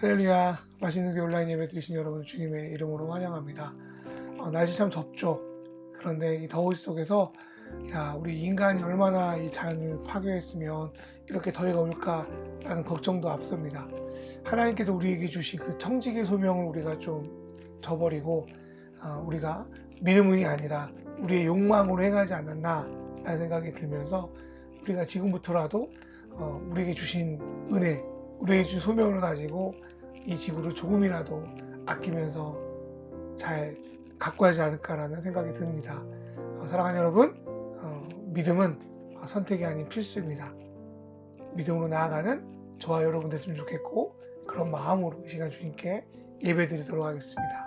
할렐루야. 맛있는 교회 온라인 예배 드리신 여러분 주님의 이름으로 환영합니다. 날씨 참 덥죠. 그런데 이 더위 속에서 우리 인간이 얼마나 이 자연을 파괴했으면 이렇게 더위가 올까라는 걱정도 앞섭니다. 하나님께서 우리에게 주신 그 청지기의 소명을 우리가 좀 저버리고 우리가 믿음이 아니라 우리의 욕망으로 행하지 않았나라는 생각이 들면서 우리가 지금부터라도 우리에게 주신 은혜, 우리에게 주신 소명을 가지고 이 지구를 조금이라도 아끼면서 잘 가꿔야지 않을까라는 생각이 듭니다. 사랑하는 여러분, 믿음은 선택이 아닌 필수입니다. 믿음으로 나아가는 저와 여러분 됐으면 좋겠고, 그런 마음으로 이 시간 주님께 예배드리도록 하겠습니다.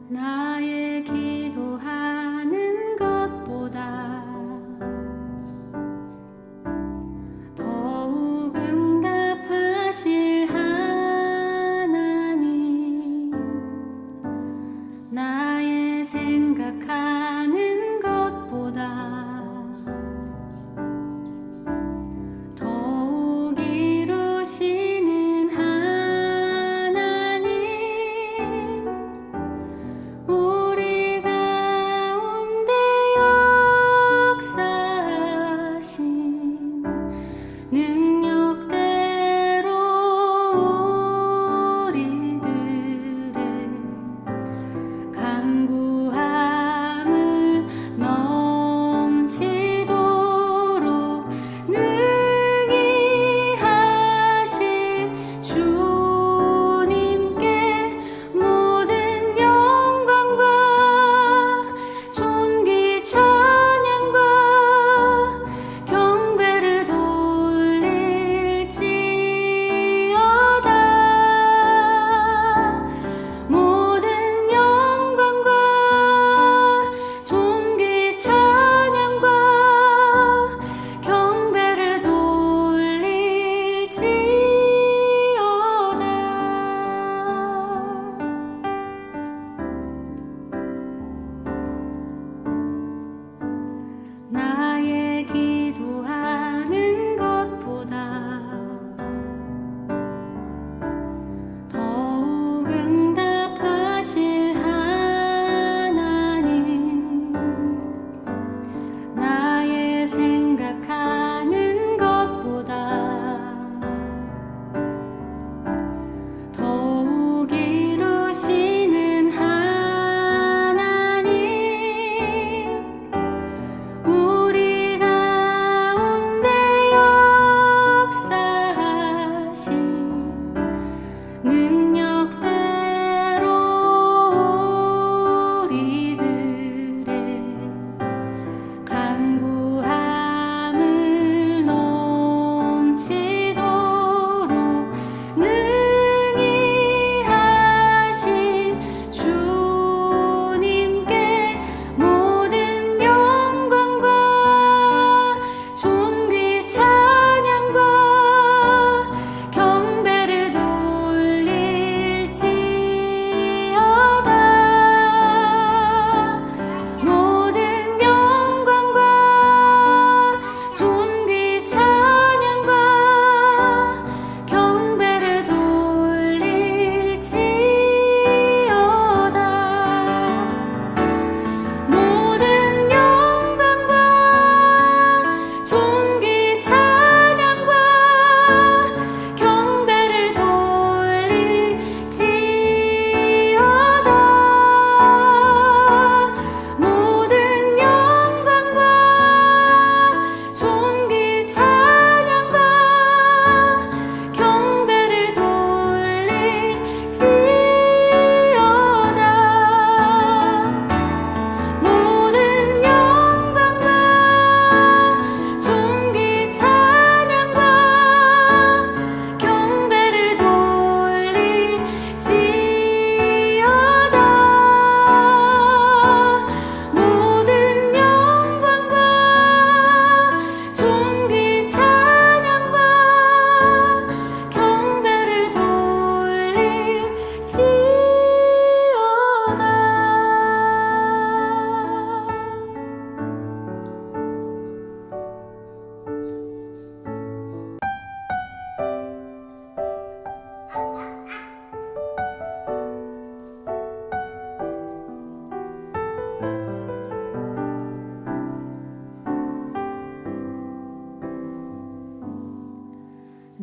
나의 기도하는 것보다 더욱 응답하실 하나님,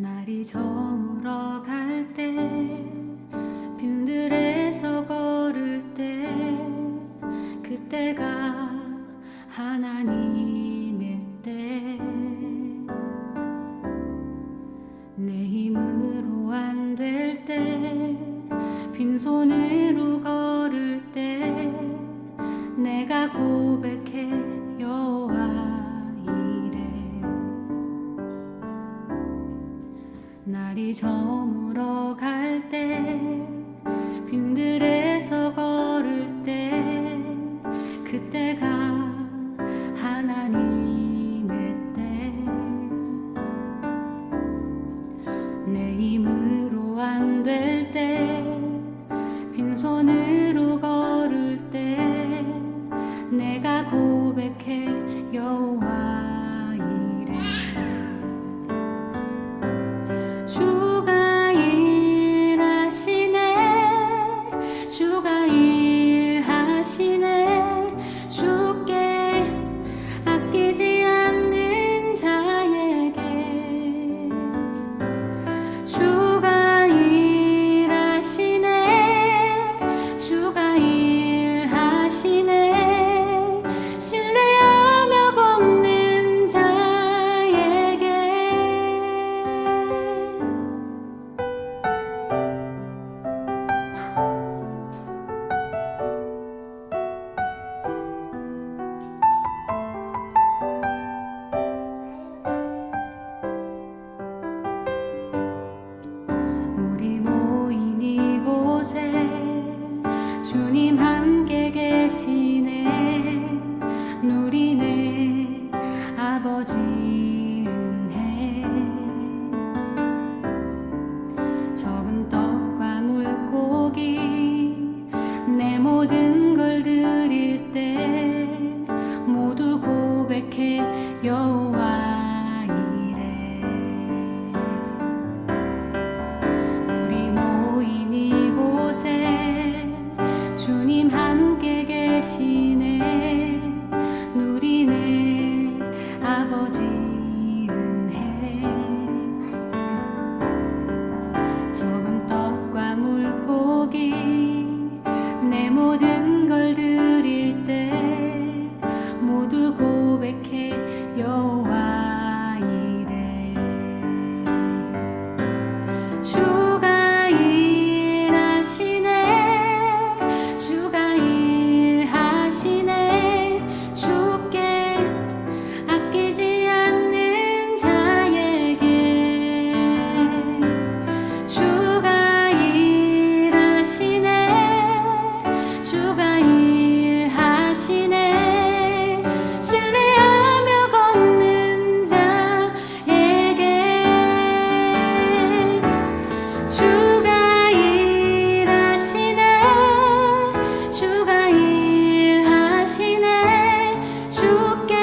날이 저물어 갈 때 빈들에서 걸을 때 그때가 하나님의 때 내 힘으로 안 될 때 빈손으로 걸을 때 내가 고백해 여호와 이래 날이 저물어 갈 때 빈들에서 걸을 때 그때가 하나님의 때 내 힘으로 안 될 때 빈손으로 걸을 때 내가 고백해 여호와 이래 주가 일하시네 주가 일하시네 주께 아끼지 않는 자에게 주가 일하시네 주가 일하시네 신뢰하며 걷는 자에게 우리 모인 이곳에 주님 함께 계시네 누리네 아버지 은혜 적은 떡과 물고기 내 모든 걸 드릴 때 모두 고백해 여호와 이래 우리 모인 이곳에 주님 함께 계시네 누리네 아버지 은혜 적은 떡과 물고기 내 모든 걸 드릴 때 모두 고백해 여호와 이래 주가 일하시네 주가 일하시네 주께 아끼지 않는 자에게 주가 일하시네 주가 일하시네 신뢰하며 걷는 자에게 주가 일하시네 주가 일하시네 주께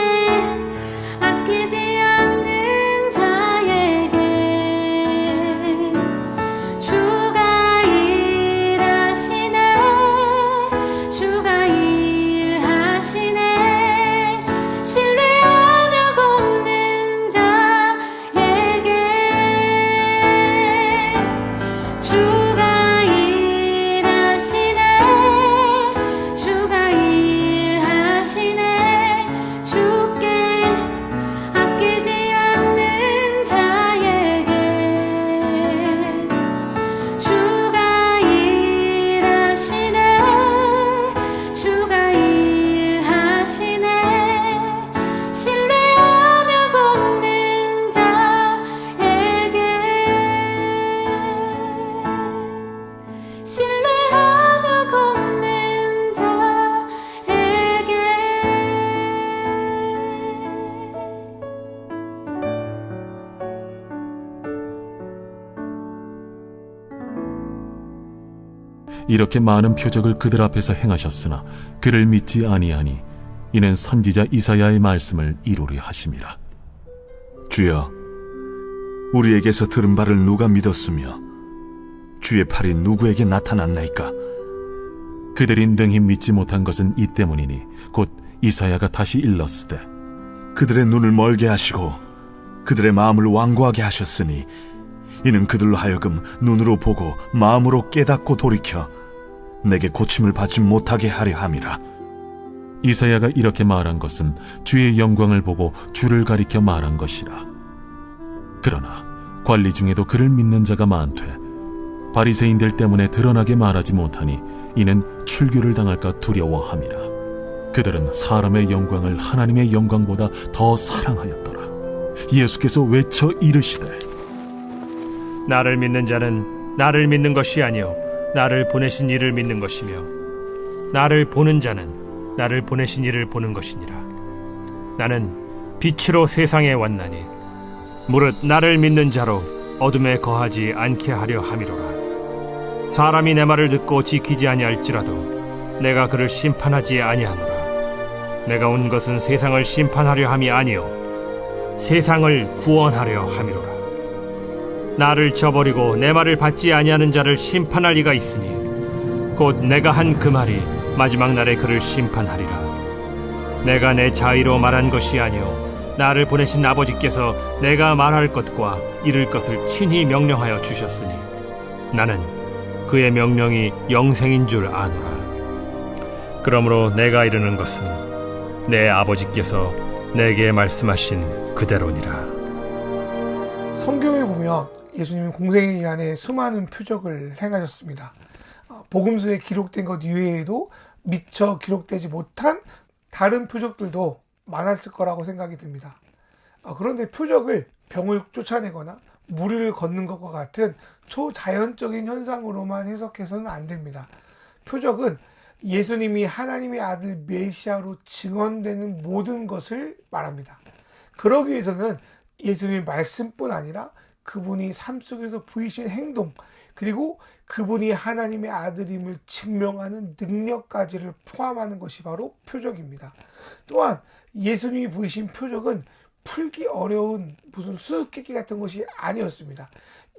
아끼지 않는 자에게 주가 일하시네 주가 일하시네 신뢰하며 걷는 자에게 주가 일하시네 주가 일하시네 주께 아끼지 않는 자에게 주가 일하시네 주가 일하시네 신뢰하며 걷는 자에게 신뢰하며 걷는 자에게 이렇게 많은 표적을 그들 앞에서 행하셨으나 그를 믿지 아니하니 이는 선지자 이사야의 말씀을 이루려 하심이라. 주여, 우리에게서 들은 바를 누가 믿었으며 주의 팔이 누구에게 나타났나이까? 그들이 능히 믿지 못한 것은 이 때문이니 곧 이사야가 다시 일렀으되 그들의 눈을 멀게 하시고 그들의 마음을 완고하게 하셨으니 이는 그들로 하여금 눈으로 보고 마음으로 깨닫고 돌이켜 내게 고침을 받지 못하게 하려 함이라. 이사야가 이렇게 말한 것은 주의 영광을 보고 주를 가리켜 말한 것이라. 그러나 관리 중에도 그를 믿는 자가 많되 바리새인들 때문에 드러나게 말하지 못하니 이는 출교를 당할까 두려워함이라. 그들은 사람의 영광을 하나님의 영광보다 더 사랑하였더라. 예수께서 외쳐 이르시되 나를 믿는 자는 나를 믿는 것이 아니요 나를 보내신 이를 믿는 것이며 나를 보는 자는 나를 보내신 이를 보는 것이니라. 나는 빛으로 세상에 왔나니 무릇 나를 믿는 자로 어둠에 거하지 않게 하려 함이로라. 사람이 내 말을 듣고 지키지 아니할지라도 내가 그를 심판하지 아니하노라. 내가 온 것은 세상을 심판하려 함이 아니요 세상을 구원하려 함이로라. 나를 저버리고 내 말을 받지 아니하는 자를 심판할 리가 있으니 곧 내가 한 그 말이 마지막 날에 그를 심판하리라. 내가 내 자의로 말한 것이 아니요 나를 보내신 아버지께서 내가 말할 것과 이룰 것을 친히 명령하여 주셨으니 나는 그의 명령이 영생인 줄 아노라. 그러므로 내가 이르는 것은 내 아버지께서 내게 말씀하신 그대로니라. 성경에 보면 예수님은 공생 기간에 수많은 표적을 행하셨습니다. 복음서에 기록된 것 이외에도 미처 기록되지 못한 다른 표적들도 많았을 거라고 생각이 듭니다. 그런데 표적을 병을 쫓아내거나 무리를 걷는 것과 같은 초자연적인 현상으로만 해석해서는 안 됩니다. 표적은 예수님이 하나님의 아들 메시아로 증언되는 모든 것을 말합니다. 그러기 위해서는 예수님의 말씀뿐 아니라 그분이 삶 속에서 보이신 행동, 그리고 그분이 하나님의 아들임을 증명하는 능력까지를 포함하는 것이 바로 표적입니다. 또한 예수님이 보이신 표적은 풀기 어려운 무슨 수수께끼 같은 것이 아니었습니다.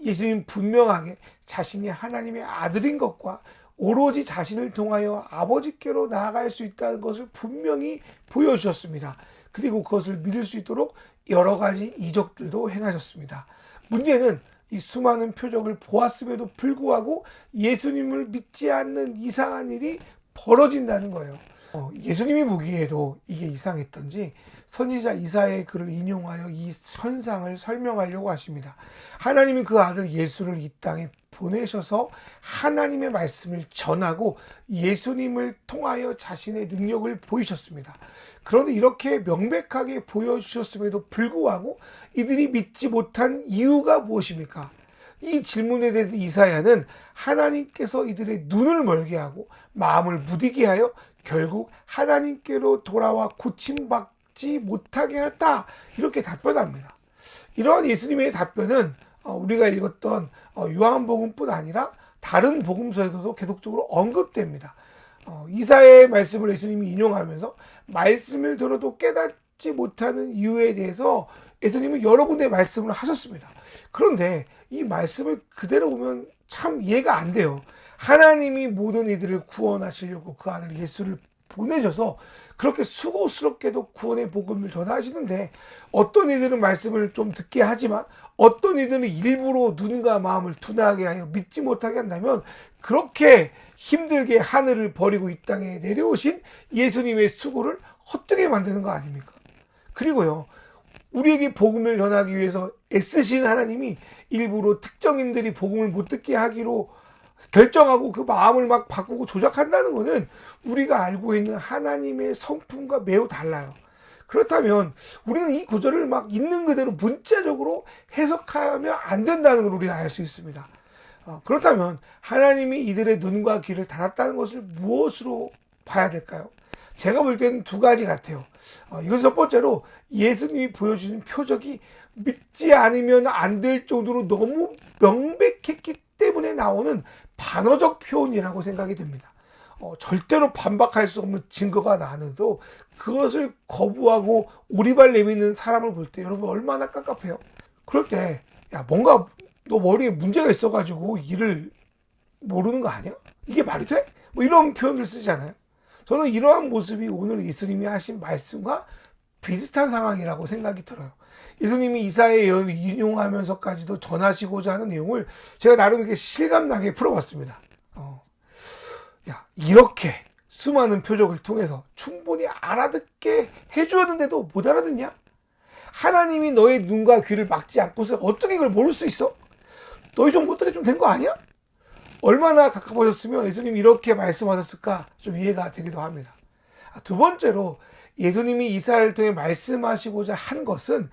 예수님 분명하게 자신이 하나님의 아들인 것과 오로지 자신을 통하여 아버지께로 나아갈 수 있다는 것을 분명히 보여주셨습니다. 그리고 그것을 믿을 수 있도록 여러 가지 이적들도 행하셨습니다. 문제는 이 수많은 표적을 보았음에도 불구하고 예수님을 믿지 않는 이상한 일이 벌어진다는 거예요. 예수님이 보기에도 이게 이상했던지 선지자 이사야의 글을 인용하여 이 현상을 설명하려고 하십니다. 하나님이 그 아들 예수를 이 땅에 보내셔서 하나님의 말씀을 전하고 예수님을 통하여 자신의 능력을 보이셨습니다. 그런데 이렇게 명백하게 보여주셨음에도 불구하고 이들이 믿지 못한 이유가 무엇입니까? 이 질문에 대해서 이사야는 하나님께서 이들의 눈을 멀게 하고 마음을 무디게 하여 결국 하나님께로 돌아와 고침받지 못하게 했다, 이렇게 답변합니다. 이러한 예수님의 답변은 우리가 읽었던 요한복음뿐 아니라 다른 복음서에서도 계속적으로 언급됩니다. 이사야의 말씀을 예수님이 인용하면서 말씀을 들어도 깨닫지 못하는 이유에 대해서 예수님은 여러 군데 말씀을 하셨습니다. 그런데 이 말씀을 그대로 보면 참 이해가 안 돼요. 하나님이 모든 이들을 구원하시려고 그 아들 예수를 보내셔서 그렇게 수고스럽게도 구원의 복음을 전하시는데, 어떤 이들은 말씀을 좀 듣게 하지만 어떤 이들은 일부러 눈과 마음을 둔하게 하여 믿지 못하게 한다면, 그렇게 힘들게 하늘을 버리고 이 땅에 내려오신 예수님의 수고를 헛되게 만드는 거 아닙니까? 그리고요, 우리에게 복음을 전하기 위해서 애쓰신 하나님이 일부러 특정인들이 복음을 못 듣게 하기로 결정하고 그 마음을 막 바꾸고 조작한다는 것은 우리가 알고 있는 하나님의 성품과 매우 달라요. 그렇다면 우리는 이 구절을 막 있는 그대로 문자적으로 해석하면 안 된다는 걸 우리는 알 수 있습니다. 그렇다면 하나님이 이들의 눈과 귀를 닫았다는 것을 무엇으로 봐야 될까요? 제가 볼 때는 두 가지 같아요. 이건 첫 번째로 예수님이 보여주신 표적이 믿지 않으면 안 될 정도로 너무 명백했기 때문에 나오는 반어적 표현이라고 생각이 듭니다. 절대로 반박할 수 없는 증거가 나와도 그것을 거부하고 오리발 내미는 사람을 볼 때 여러분 얼마나 깝깝해요. 그럴 때 야, 뭔가 너 머리에 문제가 있어가지고 일을 모르는 거 아니야? 이게 말이 돼? 뭐 이런 표현을 쓰잖아요. 저는 이러한 모습이 오늘 예수님이 하신 말씀과 비슷한 상황이라고 생각이 들어요. 예수님이 이사야의 예언을 인용하면서까지도 전하시고자 하는 내용을 제가 나름 이렇게 실감나게 풀어봤습니다. 이렇게 수많은 표적을 통해서 충분히 알아듣게 해주었는데도 못 알아듣냐? 하나님이 너의 눈과 귀를 막지 않고서 어떻게 이걸 모를 수 있어? 너희 좀 어떻게 좀 된 거 아니야? 얼마나 가까워졌으면 예수님이 이렇게 말씀하셨을까 좀 이해가 되기도 합니다. 두 번째로 예수님이 이사야를 통해 말씀하시고자 한 것은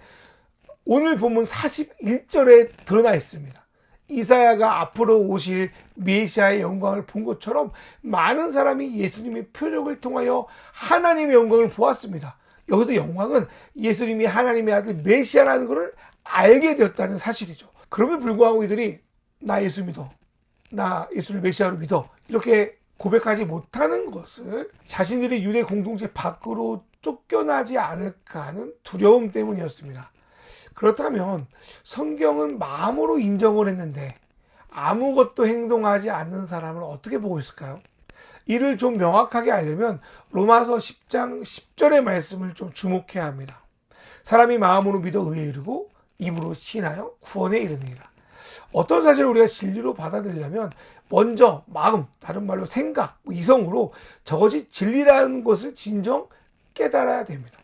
오늘 본문 41절에 드러나 있습니다. 이사야가 앞으로 오실 메시아의 영광을 본 것처럼 많은 사람이 예수님의 표적을 통하여 하나님의 영광을 보았습니다. 여기서 영광은 예수님이 하나님의 아들 메시아라는 것을 알게 되었다는 사실이죠. 그럼에도 불구하고 이들이 나 예수 믿어, 나 예수를 메시아로 믿어 이렇게 고백하지 못하는 것은 자신들의 유대 공동체 밖으로 쫓겨나지 않을까 하는 두려움 때문이었습니다. 그렇다면 성경은 마음으로 인정을 했는데 아무것도 행동하지 않는 사람을 어떻게 보고 있을까요? 이를 좀 명확하게 알려면 로마서 10장 10절의 말씀을 좀 주목해야 합니다. 사람이 마음으로 믿어 의에 이르고 입으로 신하여 구원에 이르느니라. 어떤 사실을 우리가 진리로 받아들이려면 먼저 마음, 다른 말로 생각, 이성으로 저것이 진리라는 것을 진정 깨달아야 됩니다.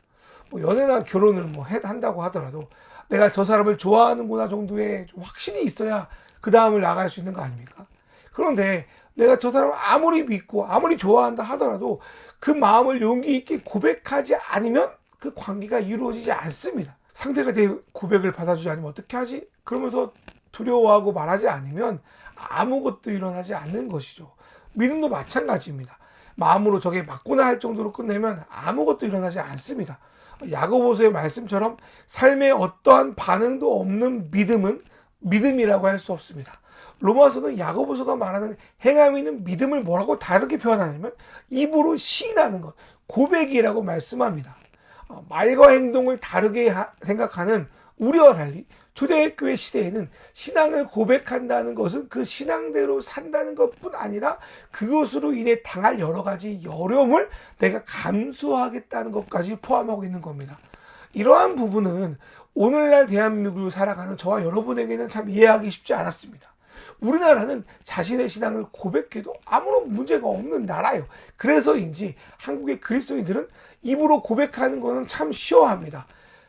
연애나 결혼을 한다고 하더라도 내가 저 사람을 좋아하는구나 정도의 좀 확신이 있어야 그 다음을 나갈 수 있는 거 아닙니까? 그런데 내가 저 사람을 아무리 믿고 아무리 좋아한다 하더라도 그 마음을 용기 있게 고백하지 않으면 그 관계가 이루어지지 않습니다. 상대가 내 고백을 받아주지 않으면 어떻게 하지? 그러면서 두려워하고 말하지 않으면 아무것도 일어나지 않는 것이죠. 믿음도 마찬가지입니다. 마음으로 저게 맞구나 할 정도로 끝내면 아무것도 일어나지 않습니다. 야고보서의 말씀처럼 삶에 어떠한 반응도 없는 믿음은 믿음이라고 할 수 없습니다. 로마서는 야고보서가 말하는 행함이 있는 믿음을 뭐라고 다르게 표현하냐면 입으로 시인하는 것, 고백이라고 말씀합니다. 말과 행동을 다르게 생각하는 우리와 달리 초대교회 시대에는 신앙을 고백한다는 것은 그 신앙대로 산다는 것뿐 아니라 그것으로 인해 당할 여러 가지 어려움을 내가 감수하겠다는 것까지 포함하고 있는 겁니다. 이러한 부분은 오늘날 대한민국을 살아가는 저와 여러분에게는 참 이해하기 쉽지 않았습니다. 우리나라는 자신의 신앙을 고백해도 아무런 문제가 없는 나라예요. 그래서인지 한국의 그리스도인들은 입으로 고백하는 것은 참 쉬워합니다.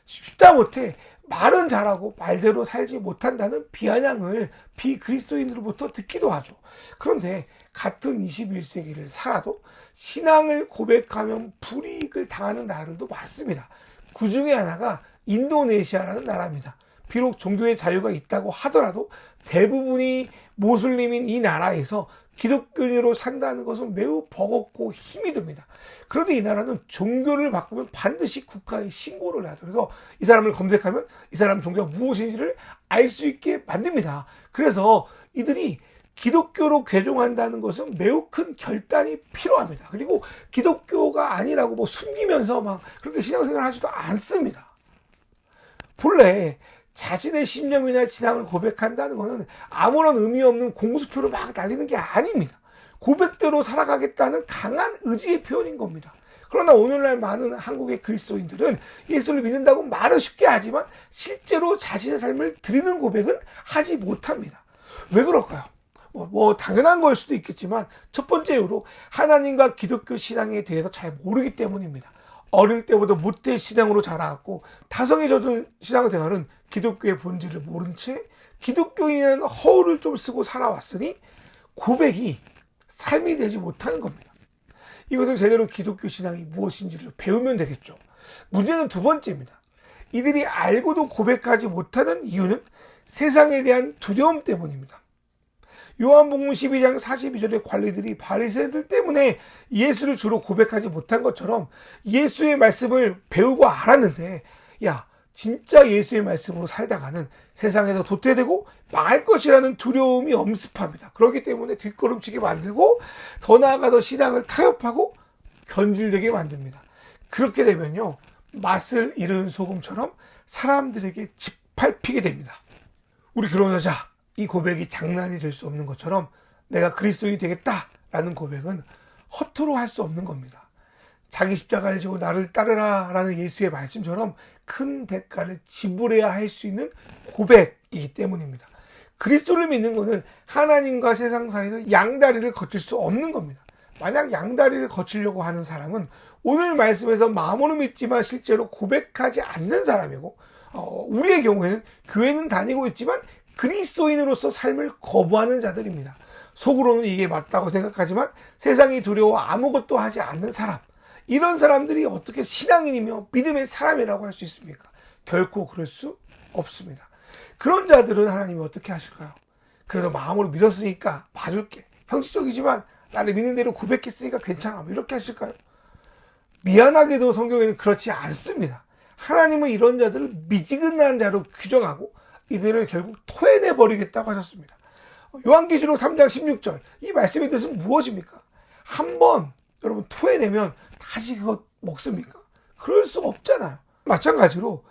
쉽다 못해 말은 잘하고 말대로 살지 못한다는 비아냥을 비그리스도인으로부터 듣기도 하죠. 그런데 같은 21세기를 살아도 신앙을 고백하면 불이익을 당하는 나라들도 많습니다. 그 중에 하나가 인도네시아라는 나라입니다. 비록 종교의 자유가 있다고 하더라도 대부분이 모슬림인 이 나라에서 기독교인으로 산다는 것은 매우 버겁고 힘이 듭니다. 그런데 이 나라는 종교를 바꾸면 반드시 국가에 신고를 하죠. 그래서 이 사람을 검색하면 이 사람 종교가 무엇인지를 알 수 있게 만듭니다. 그래서 이들이 기독교로 개종한다는 것은 매우 큰 결단이 필요합니다. 그리고 기독교가 아니라고 숨기면서 막 그렇게 신앙생활을 하지도 않습니다. 본래 자신의 신념이나 신앙을 고백한다는 것은 아무런 의미 없는 공수표를 막 날리는 게 아닙니다. 고백대로 살아가겠다는 강한 의지의 표현인 겁니다. 그러나 오늘날 많은 한국의 그리스도인들은 예수를 믿는다고 말은 쉽게 하지만 실제로 자신의 삶을 드리는 고백은 하지 못합니다. 왜 그럴까요? 당연한 걸 수도 있겠지만 첫 번째 이유로 하나님과 기독교 신앙에 대해서 잘 모르기 때문입니다. 어릴 때부터 모태 신앙으로 자라왔고 타성에 젖은 신앙생활은 기독교의 본질을 모른 채 기독교인이라는 허울을 좀 쓰고 살아왔으니 고백이 삶이 되지 못하는 겁니다. 이것을 제대로 기독교 신앙이 무엇인지를 배우면 되겠죠. 문제는 두 번째입니다. 이들이 알고도 고백하지 못하는 이유는 세상에 대한 두려움 때문입니다. 요한복음 12장 42절의 관리들이 바리새인들 때문에 예수를 주로 고백하지 못한 것처럼 예수의 말씀을 배우고 알았는데 진짜 예수의 말씀으로 살다가는 세상에서 도태되고 망할 것이라는 두려움이 엄습합니다. 그렇기 때문에 뒷걸음치게 만들고 더 나아가서 신앙을 타협하고 견질되게 만듭니다. 그렇게 되면요 맛을 잃은 소금처럼 사람들에게 짓밟히게 됩니다. 우리 결혼하자. 이 고백이 장난이 될 수 없는 것처럼 내가 그리스도인이 되겠다라는 고백은 허투루 할 수 없는 겁니다. 자기 십자가를 지고 나를 따르라 라는 예수의 말씀처럼 큰 대가를 지불해야 할 수 있는 고백이기 때문입니다. 그리스도를 믿는 것은 하나님과 세상 사이에서 양다리를 거칠 수 없는 겁니다. 만약 양다리를 거치려고 하는 사람은 오늘 말씀에서 마음으로 믿지만 실제로 고백하지 않는 사람이고, 우리의 경우에는 교회는 다니고 있지만 그리스도인으로서 삶을 거부하는 자들입니다. 속으로는 이게 맞다고 생각하지만 세상이 두려워 아무것도 하지 않는 사람, 이런 사람들이 어떻게 신앙인이며 믿음의 사람이라고 할 수 있습니까? 결코 그럴 수 없습니다. 그런 자들은 하나님이 어떻게 하실까요? 그래도 마음으로 믿었으니까 봐줄게, 형식적이지만 나를 믿는 대로 고백했으니까 괜찮아, 이렇게 하실까요? 미안하게도 성경에는 그렇지 않습니다. 하나님은 이런 자들을 미지근한 자로 규정하고 이들을 결국 토해내 버리겠다고 하셨습니다. 요한계시록 3장 16절, 이 말씀의 뜻은 무엇입니까? 한번 여러분 토해내면 다시 그거 먹습니까? 그럴 수 없잖아요. 마찬가지로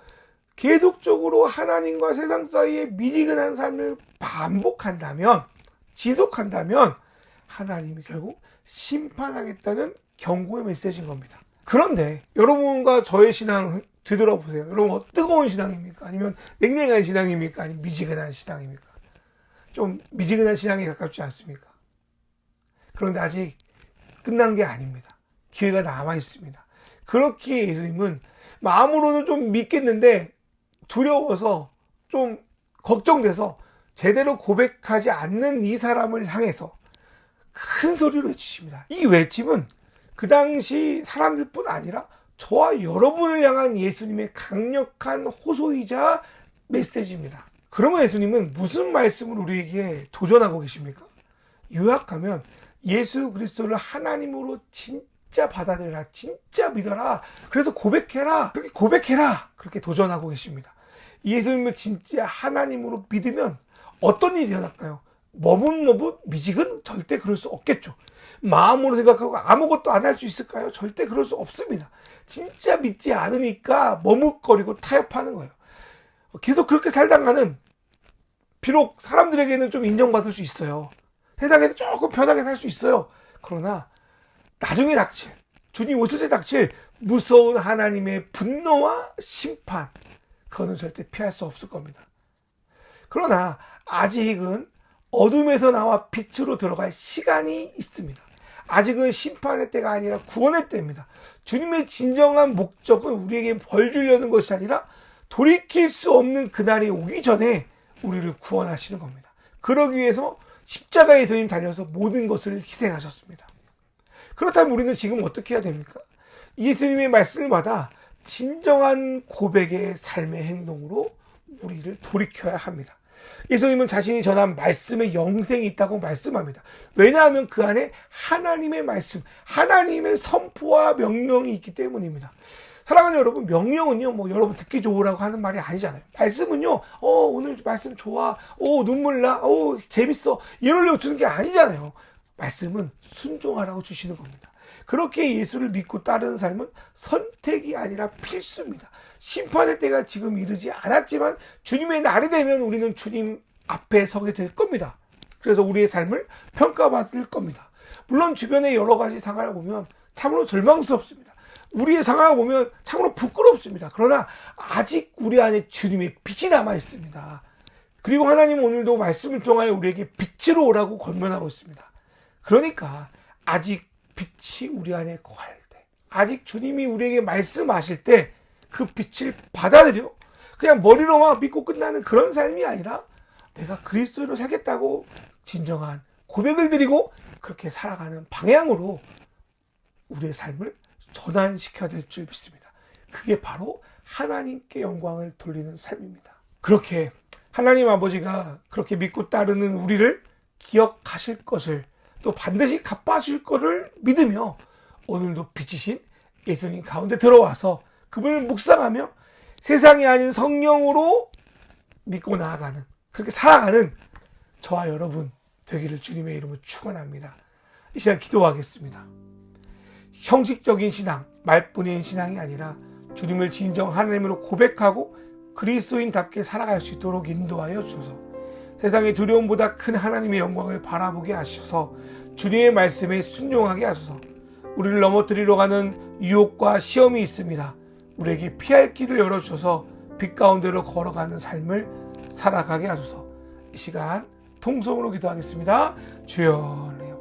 계속적으로 하나님과 세상 사이에 미지근한 삶을 반복한다면, 지속한다면 하나님이 결국 심판하겠다는 경고의 메시지인 겁니다. 그런데 여러분과 저의 신앙 되돌아보세요. 여러분 뜨거운 신앙입니까? 아니면 냉랭한 신앙입니까? 아니면 미지근한 신앙입니까? 좀 미지근한 신앙에 가깝지 않습니까? 그런데 아직 끝난 게 아닙니다. 기회가 남아 있습니다. 그렇기에 예수님은 마음으로는 좀 믿겠는데 두려워서 좀 걱정돼서 제대로 고백하지 않는 이 사람을 향해서 큰 소리로 외치십니다. 이 외침은 그 당시 사람들뿐 아니라 저와 여러분을 향한 예수님의 강력한 호소이자 메시지입니다. 그러면 예수님은 무슨 말씀을 우리에게 도전하고 계십니까? 요약하면 예수 그리스도를 하나님으로 진짜 받아들여라, 진짜 믿어라, 그래서 고백해라, 그렇게 고백해라, 그렇게 도전하고 계십니다. 예수님을 진짜 하나님으로 믿으면 어떤 일이 일어날까요? 머뭇머뭇 미지근? 절대 그럴 수 없겠죠. 마음으로 생각하고 아무것도 안 할 수 있을까요? 절대 그럴 수 없습니다. 진짜 믿지 않으니까 머뭇거리고 타협하는 거예요. 계속 그렇게 살다가는 비록 사람들에게는 좀 인정받을 수 있어요. 세상에서 조금 편하게 살 수 있어요. 그러나 나중에 닥칠, 주님 오실 때 닥칠 무서운 하나님의 분노와 심판, 그거는 절대 피할 수 없을 겁니다. 그러나 아직은 어둠에서 나와 빛으로 들어갈 시간이 있습니다. 아직은 심판의 때가 아니라 구원의 때입니다. 주님의 진정한 목적은 우리에게 벌 주려는 것이 아니라 돌이킬 수 없는 그날이 오기 전에 우리를 구원하시는 겁니다. 그러기 위해서 십자가에 예수님 달려서 모든 것을 희생하셨습니다. 그렇다면 우리는 지금 어떻게 해야 됩니까? 예수님의 말씀을 받아 진정한 고백의 삶의 행동으로 우리를 돌이켜야 합니다. 예수님은 자신이 전한 말씀에 영생이 있다고 말씀합니다. 왜냐하면 그 안에 하나님의 말씀, 하나님의 선포와 명령이 있기 때문입니다. 사랑하는 여러분, 명령은요, 여러분 듣기 좋으라고 하는 말이 아니잖아요. 말씀은요, 오늘 말씀 좋아, 눈물 나, 재밌어, 이러려고 주는 게 아니잖아요. 말씀은 순종하라고 주시는 겁니다. 그렇게 예수를 믿고 따르는 삶은 선택이 아니라 필수입니다. 심판의 때가 지금 이르지 않았지만 주님의 날이 되면 우리는 주님 앞에 서게 될 겁니다. 그래서 우리의 삶을 평가받을 겁니다. 물론 주변의 여러 가지 상황을 보면 참으로 절망스럽습니다. 우리의 상황을 보면 참으로 부끄럽습니다. 그러나 아직 우리 안에 주님의 빛이 남아 있습니다. 그리고 하나님은 오늘도 말씀을 통하여 우리에게 빛으로 오라고 권면하고 있습니다. 그러니까 아직 빛이 우리 안에 거할 때, 아직 주님이 우리에게 말씀하실 때 그 빛을 받아들여 그냥 머리로만 믿고 끝나는 그런 삶이 아니라 내가 그리스도로 살겠다고 진정한 고백을 드리고 그렇게 살아가는 방향으로 우리의 삶을 전환시켜야 될 줄 믿습니다. 그게 바로 하나님께 영광을 돌리는 삶입니다. 그렇게 하나님 아버지가 그렇게 믿고 따르는 우리를 기억하실 것을, 또 반드시 갚아주실 것을 믿으며 오늘도 빛이신 예수님 가운데 들어와서 그분을 묵상하며 세상이 아닌 성령으로 믿고 나아가는, 그렇게 살아가는 저와 여러분 되기를 주님의 이름으로 축원합니다. 이 시간 기도하겠습니다. 형식적인 신앙, 말뿐인 신앙이 아니라 주님을 진정 하나님으로 고백하고 그리스도인답게 살아갈 수 있도록 인도하여 주소서. 세상의 두려움보다 큰 하나님의 영광을 바라보게 하셔서 주님의 말씀에 순종하게 하소서. 우리를 넘어뜨리러 가는 유혹과 시험이 있습니다. 우리에게 피할 길을 열어주셔서 빛 가운데로 걸어가는 삶을 살아가게 하소서. 이 시간 통성으로 기도하겠습니다. 주여, 내 아버지.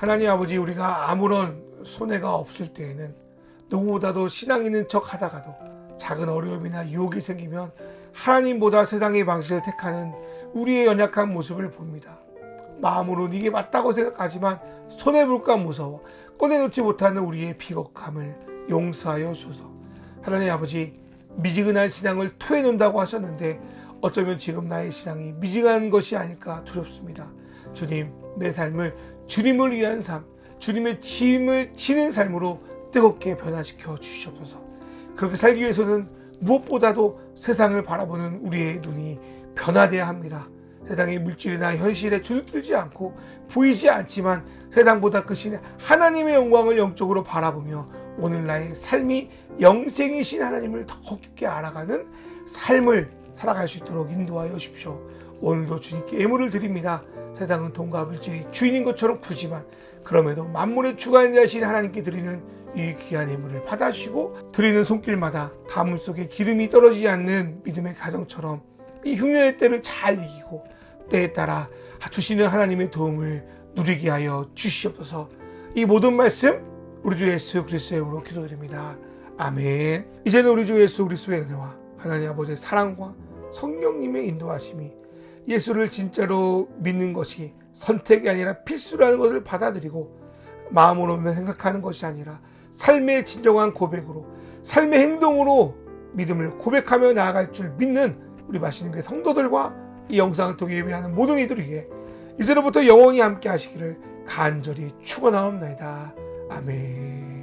하나님 아버지, 우리가 아무런 손해가 없을 때에는 누구보다도 신앙 있는 척 하다가도 작은 어려움이나 유혹이 생기면 하나님보다 세상의 방식을 택하는 우리의 연약한 모습을 봅니다. 마음으로는 이게 맞다고 생각하지만 손해볼까 무서워 꺼내놓지 못하는 우리의 비겁함을 용서하여 주소서. 하나님 아버지, 미지근한 신앙을 토해놓는다고 하셨는데 어쩌면 지금 나의 신앙이 미지근한 것이 아닐까 두렵습니다. 주님, 내 삶을 주님을 위한 삶, 주님의 짐을 지는 삶으로 뜨겁게 변화시켜 주시옵소서. 그렇게 살기 위해서는 무엇보다도 세상을 바라보는 우리의 눈이 변화되어야 합니다. 세상의 물질이나 현실에 주눅들지 않고 보이지 않지만 세상보다 크신 하나님의 영광을 영적으로 바라보며 오늘 나의 삶이 영생이신 하나님을 더 깊게 알아가는 삶을 살아갈 수 있도록 인도하여 주십시오. 오늘도 주님께 예물을 드립니다. 세상은 돈과 물질이 주인인 것처럼 푸지만 그럼에도 만물의 주관자이신 하나님께 드리는 이 귀한 예물을 받아주시고 드리는 손길마다 가문 속에 기름이 떨어지지 않는 믿음의 가정처럼 이 흉년의 때를 잘 이기고 때에 따라 주시는 하나님의 도움을 누리게 하여 주시옵소서. 이 모든 말씀 우리 주 예수 그리스도의 이름으로 기도드립니다. 아멘. 이제는 우리 주 예수 그리스도의 은혜와 하나님 아버지의 사랑과 성령님의 인도하심이 예수를 진짜로 믿는 것이 선택이 아니라 필수라는 것을 받아들이고 마음으로만 생각하는 것이 아니라 삶의 진정한 고백으로 삶의 행동으로 믿음을 고백하며 나아갈 줄 믿는 우리 맛있는 교회 성도들과 이 영상을 통해 예배하는 모든 이들에게 이제로부터 영원히 함께 하시기를 간절히 축원하옵나이다. 아멘.